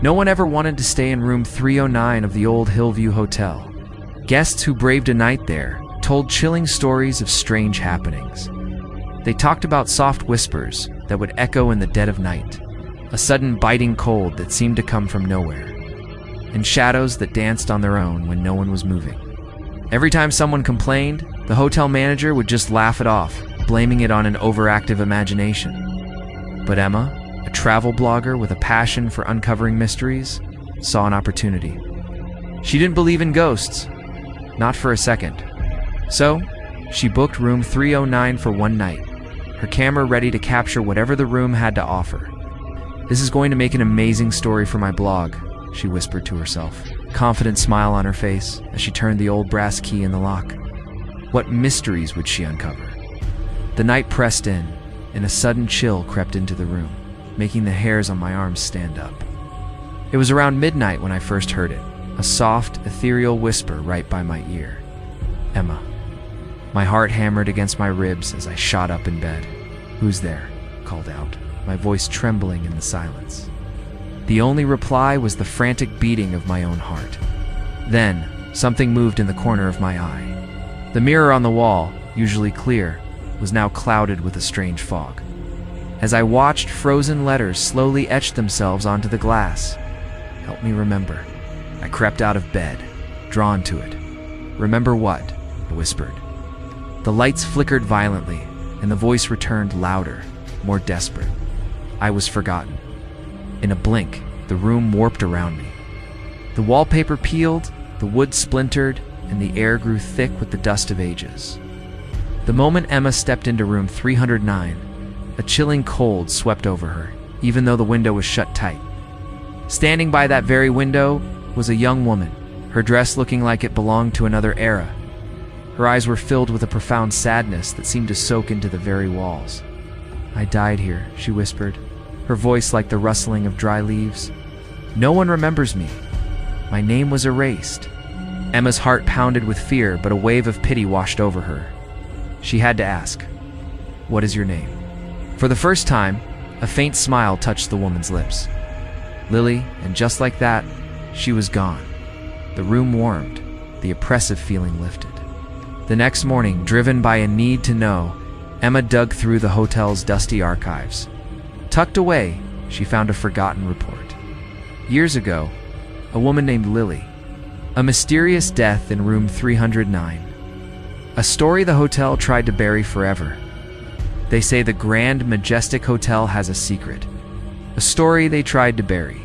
No one ever wanted to stay in room 309 of the old Hillview Hotel. Guests who braved a night there told chilling stories of strange happenings. They talked about soft whispers that would echo in the dead of night, a sudden biting cold that seemed to come from nowhere, and shadows that danced on their own when no one was moving. Every time someone complained, the hotel manager would just laugh it off, blaming it on an overactive imagination. But Emma, a travel blogger with a passion for uncovering mysteries, saw an opportunity. She didn't believe in ghosts, not for a second. So, she booked room 309 for one night, her camera ready to capture whatever the room had to offer. "This is going to make an amazing story for my blog," she whispered to herself, a confident smile on her face as she turned the old brass key in the lock. What mysteries would she uncover? The night pressed in, and a sudden chill crept into the room, making the hairs on my arms stand up. It was around midnight when I first heard it, a soft, ethereal whisper right by my ear. "Emma." My heart hammered against my ribs as I shot up in bed. "Who's there?" called out, my voice trembling in the silence. The only reply was the frantic beating of my own heart. Then, something moved in the corner of my eye. The mirror on the wall, usually clear, was now clouded with a strange fog. As I watched, frozen letters slowly etched themselves onto the glass. "Help me remember." I crept out of bed, drawn to it. "Remember what?" I whispered. The lights flickered violently, and the voice returned louder, more desperate. I was forgotten. In a blink, the room warped around me. The wallpaper peeled, the wood splintered, and the air grew thick with the dust of ages. The moment Emma stepped into room 309, a chilling cold swept over her, even though the window was shut tight. Standing by that very window was a young woman, her dress looking like it belonged to another era. Her eyes were filled with a profound sadness that seemed to soak into the very walls. "I died here," she whispered, her voice like the rustling of dry leaves. "No one remembers me. My name was erased." Emma's heart pounded with fear, but a wave of pity washed over her. She had to ask, "What is your name?" For the first time, a faint smile touched the woman's lips. Lily, and just like that, she was gone. The room warmed, the oppressive feeling lifted. The next morning, driven by a need to know, Emma dug through the hotel's dusty archives. Tucked away, she found a forgotten report. Years ago, a woman named Lily. A mysterious death in room 309. A story the hotel tried to bury forever. They say the grand, majestic hotel has a secret. A story they tried to bury.